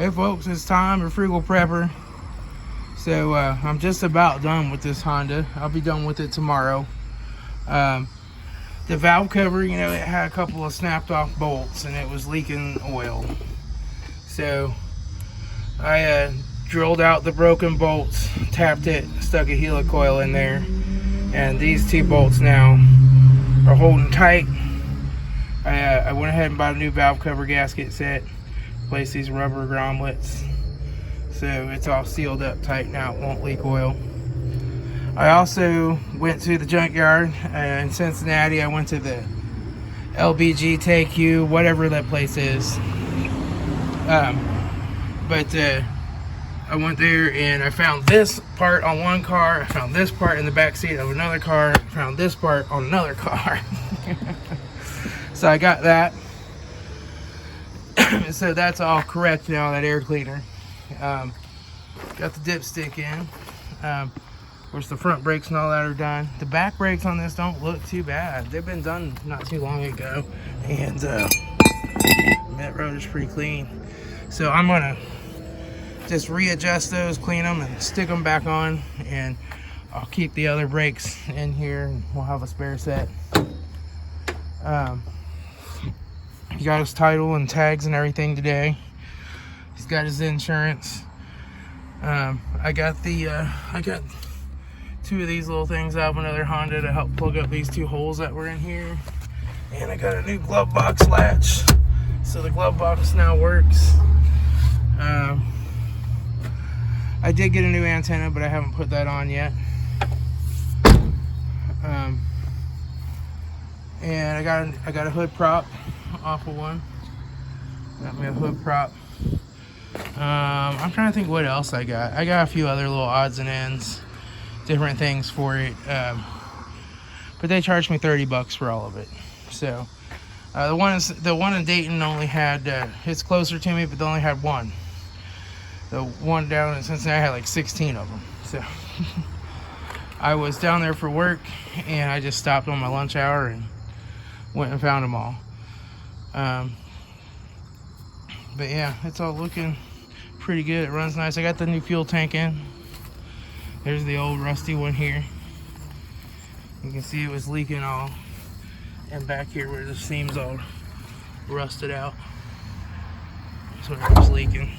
Hey folks, it's time for Frugal Prepper. So I'm just about done with this Honda. I'll be done with it tomorrow. The valve cover, you know, it had a couple of snapped off bolts and it was leaking oil. So I drilled out the broken bolts, tapped it, stuck a helicoil in there, and these two bolts now are holding tight. I went ahead and bought a new valve cover gasket set, replaced these rubber grommets, so it's all sealed up tight now, it won't leak oil. I also went to the junkyard in Cincinnati. I went to the LBG Take You, whatever that place is. But I went there and I found this part on one car, I found this part in the back seat of another car, I found this part on another car. So I got that. So that's all correct now, that air cleaner. Got the dipstick in. Of course, the front brakes and all that are done. The back brakes on this don't look too bad. They've been done not too long ago. And that road is pretty clean. So I'm gonna just readjust those, clean them, and stick them back on. And I'll keep the other brakes in here and we'll have a spare set. He got his title and tags and everything today. He's got his insurance. I got two of these little things out of another Honda to help plug up these two holes that were in here. And I got a new glove box latch, so the glove box now works. I did get a new antenna, but I haven't put that on yet. And I got a hood prop off of one. Got me a hood prop. I'm trying to think what else I got. I got a few other little odds and ends, different things for it. But they charged me $30 for all of it. So the one in Dayton only had it's closer to me, but they only had one. The one down in Cincinnati had like 16 of them. So I was down there for work and I just stopped on my lunch hour and went and found them all. But yeah, it's all looking pretty good. It runs nice. I got the new fuel tank in. There's the old rusty one here. You can see it was leaking all, and back here where the seam's all rusted out, that's where it was leaking.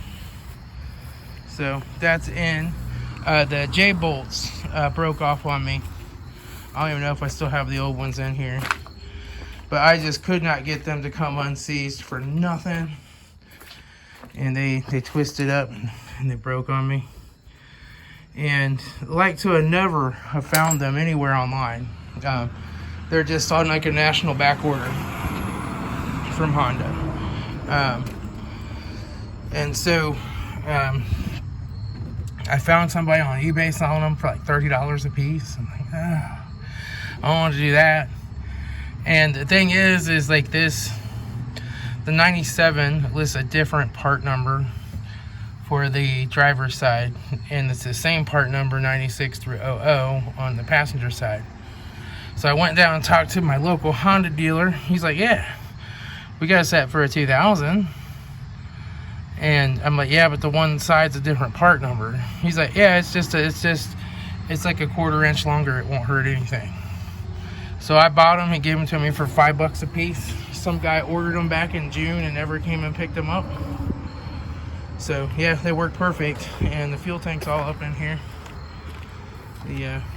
So that's in. The J bolts broke off on me. I don't even know if I still have the old ones in here, but I just could not get them to come unseized for nothing. And they twisted up and they broke on me. And like to have never have found them anywhere online. They're just on like a national back order from Honda. And so I found somebody on eBay selling them for like $30 a piece. I'm like, I don't want to do that. And the thing is like this, the 97 lists a different part number for the driver's side, and it's the same part number 96 through 00 on the passenger side. So I went down and talked to my local Honda dealer. He's like, yeah, we got it set for a 2000. And I'm like, yeah, but the one side's a different part number. He's like, yeah, it's like a 1/4 inch longer. It won't hurt anything. So I bought them. He gave them to me for $5 a piece. Some guy ordered them back in June and never came and picked them up. So yeah, they work perfect. And the fuel tank's all up in here.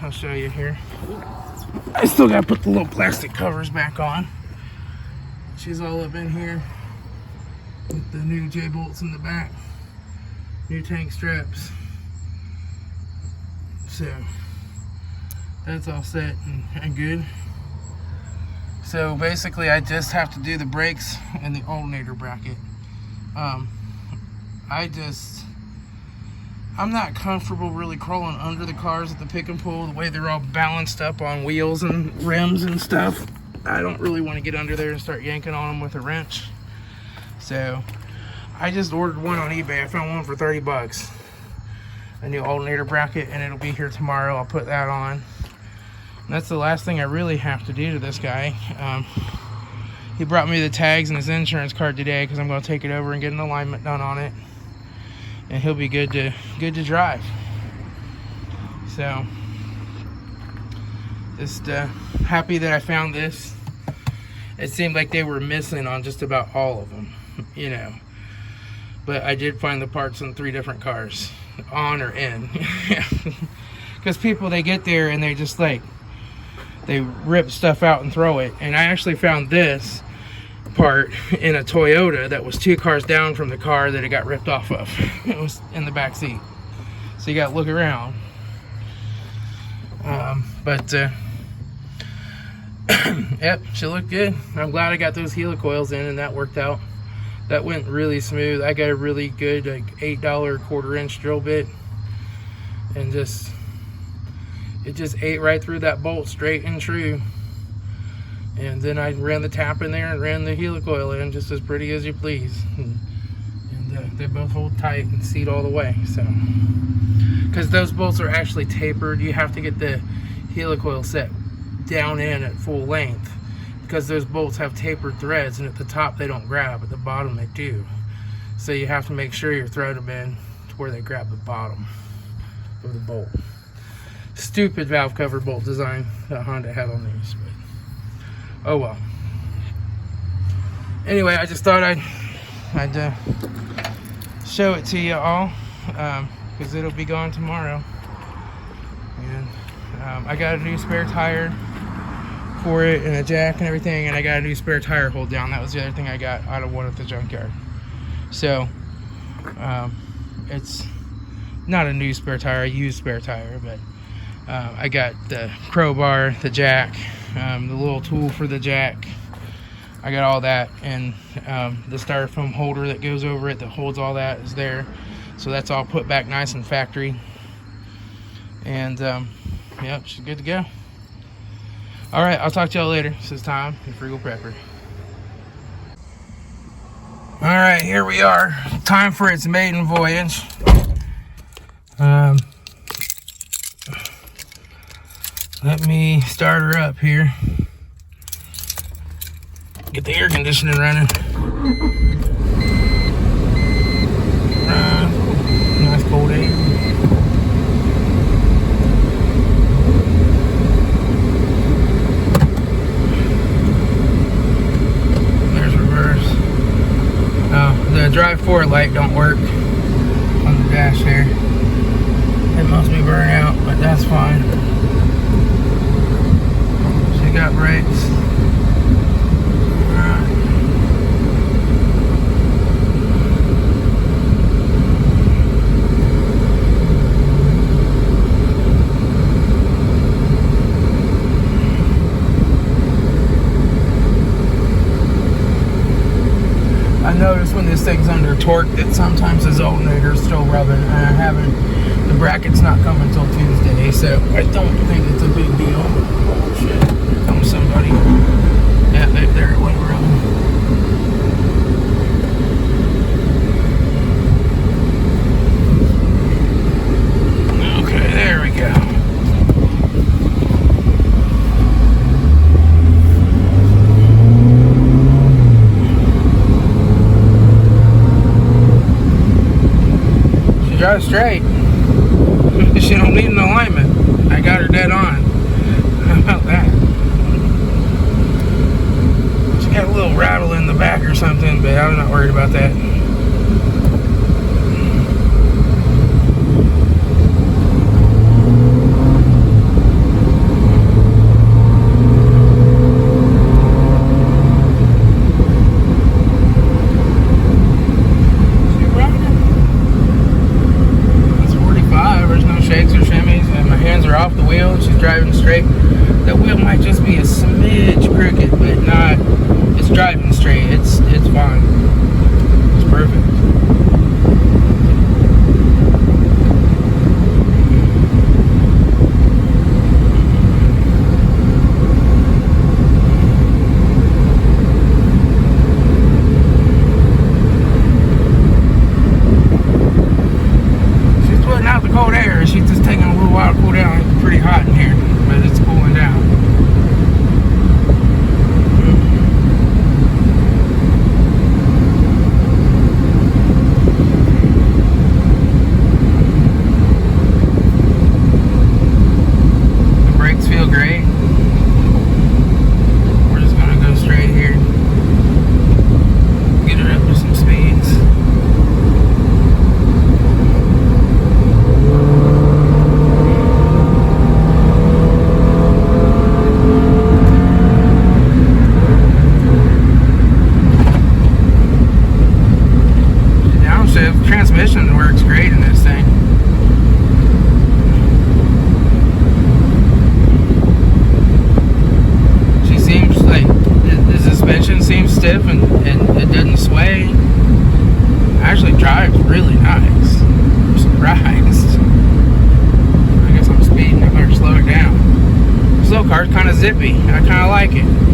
I'll show you here. I still gotta put the little plastic covers back on. She's all up in here with the new J bolts in the back, new tank straps. So that's all set and good. So basically I just have to do the brakes and the alternator bracket. I'm not comfortable really crawling under the cars at the pick and pull, the way they're all balanced up on wheels and rims and stuff. I don't really want to get under there and start yanking on them with a wrench. So I just ordered one on eBay. I found one for $30. A new alternator bracket, and it'll be here tomorrow. I'll put that on. And that's the last thing I really have to do to this guy. He brought me the tags and his insurance card today because I'm going to take it over and get an alignment done on it. and he'll be good to drive. So just happy that I found this. It seemed like they were missing on just about all of them, you know, but I did find the parts on 3 different cars, on or in. Because people, they get there and they just like, they rip stuff out and throw it. And I actually found this part in a Toyota that was 2 cars down from the car that it got ripped off of. It was in the back seat, so you got to look around. Yep, she looked good. I'm glad I got those helicoils in and that worked out. That went really smooth. I got a really good like $8 1/4-inch drill bit, and it just ate right through that bolt straight and true. And then I ran the tap in there and ran the helicoil in just as pretty as you please. And they both hold tight and seat all the way. So, because those bolts are actually tapered, you have to get the helicoil set down in at full length, because those bolts have tapered threads, and at the top they don't grab, at the bottom they do. So you have to make sure you thread them in to where they grab the bottom of the bolt. Stupid valve cover bolt design that Honda had on these, but oh well. Anyway, I just thought I'd show it to you all, because it'll be gone tomorrow. And I got a new spare tire for it, and a jack and everything, and I got a new spare tire hold down. That was the other thing I got out of one at the junkyard. So it's not a new spare tire, a used spare tire, but I got the crowbar, the jack, the little tool for the jack. I got all that, and the styrofoam holder that goes over it that holds all that is there. So that's all put back nice and factory. And yep, she's good to go. All right, I'll talk to y'all later. This is Tom, your Frugal Prepper. All right, here we are. Time for its maiden voyage. Let me start her up here. Get the air conditioning running. Nice cold air. The drive forward light don't work on the dash there. It must be burnt out, but that's fine. She got brakes. I noticed when this thing's under torque that sometimes the alternator's still rubbing, and the bracket's not coming until Tuesday, so I don't think it's a big deal. Oh shit, here comes somebody. Yeah, there it went rubbing. Okay, there we go. Drive straight. She don't need an alignment. I got her dead on. How about that? She got a little rattle in the back or something, but I'm not worried about that. Off the wheel, she's driving straight. That wheel might just be a smidge crooked, but not. It's driving straight. It's fine. It's perfect. She's putting out the cold air. She's just taking a little while to cool down. It's pretty hot in here, but it's cooling down. transmission works great in this thing. She seems like the suspension seems stiff and it doesn't sway. Actually drives really nice. I'm surprised. I guess I'm speeding. I better slow it down. Slow car's kind of zippy. I kind of like it.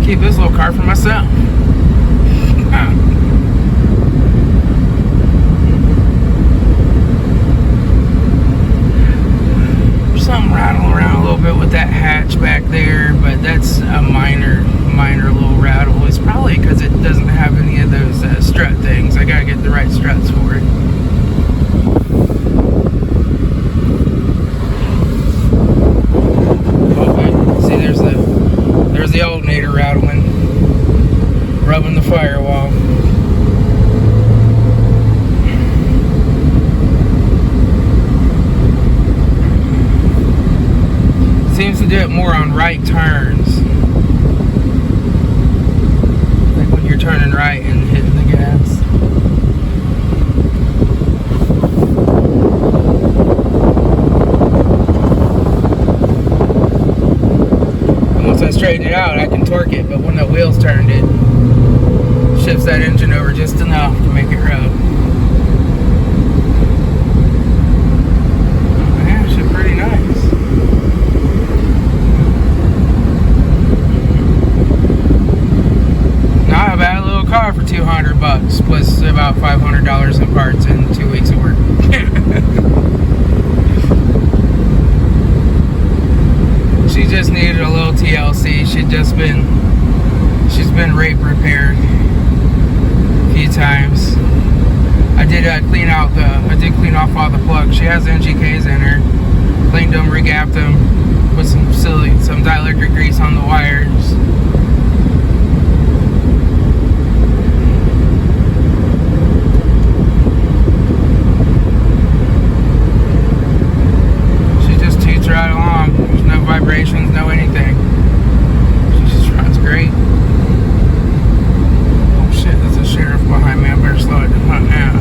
Keep this little car for myself. Something rattling around a little bit with that hatch back there, but that's a minor little rattle. It's probably because it doesn't have any of those strut things. I gotta get the right struts for it. There's the alternator rattling, rubbing the firewall. Seems to do it more on right turns. Like when you're turning right and hitting the gas. Once I straighten it out, I can torque it, but when the wheels turned, it shifts that engine over just enough to make it road. Yeah, it's pretty nice. Not a bad little car for $200 plus about $500 in parts and 2 weeks of work. She just needed a little TLC. She's been rape repaired a few times. I did clean off all the plugs. She has NGKs in her. Cleaned them, regapped them, put some dielectric grease on the wires. She just toots right along. There's no vibrations, no anything. She just runs great. Oh shit, there's a sheriff behind me. I better slow it down now.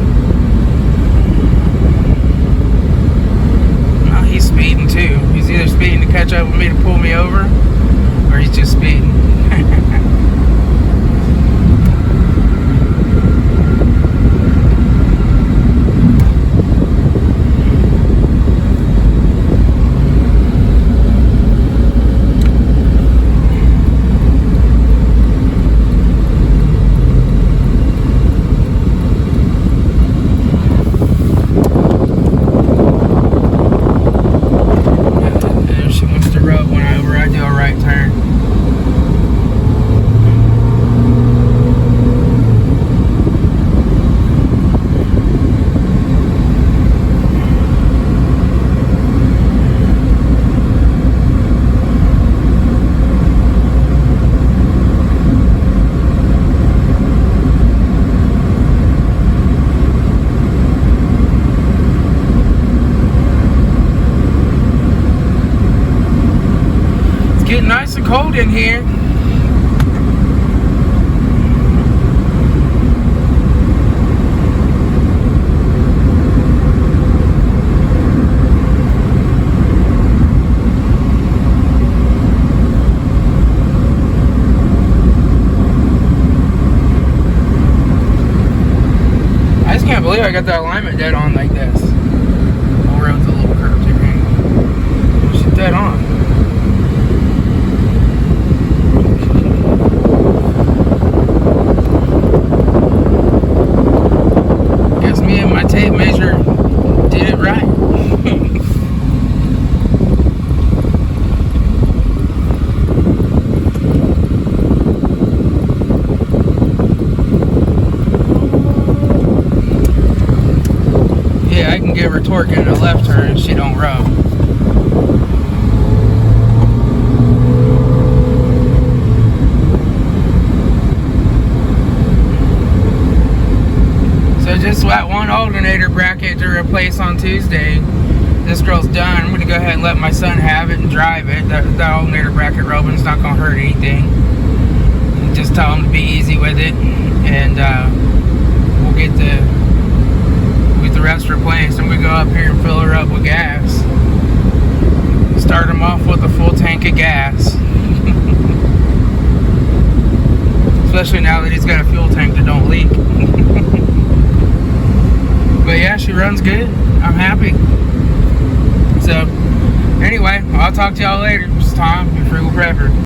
Oh, he's speeding too. He's either speeding to catch up with me to pull me over, or he's just speeding. Getting nice and cold in here. I just can't believe I got that alignment dead on like this. Whole road's a little curved here. She's dead on. Me and my tape measure did it right. Yeah, I can give her torque in the left turn and she don't rub. So that one alternator bracket to replace on Tuesday, this girl's done. I'm going to go ahead and let my son have it and drive it. That alternator bracket rubbing's not going to hurt anything. Just tell him to be easy with it, and we'll get the rest replaced. I'm going to go up here and fill her up with gas. Start him off with a full tank of gas. Especially now that he's got a fuel tank that don't leak. But yeah, she runs good. I'm happy. So, anyway, I'll talk to y'all later. It's Tom, your Frugal Prepper.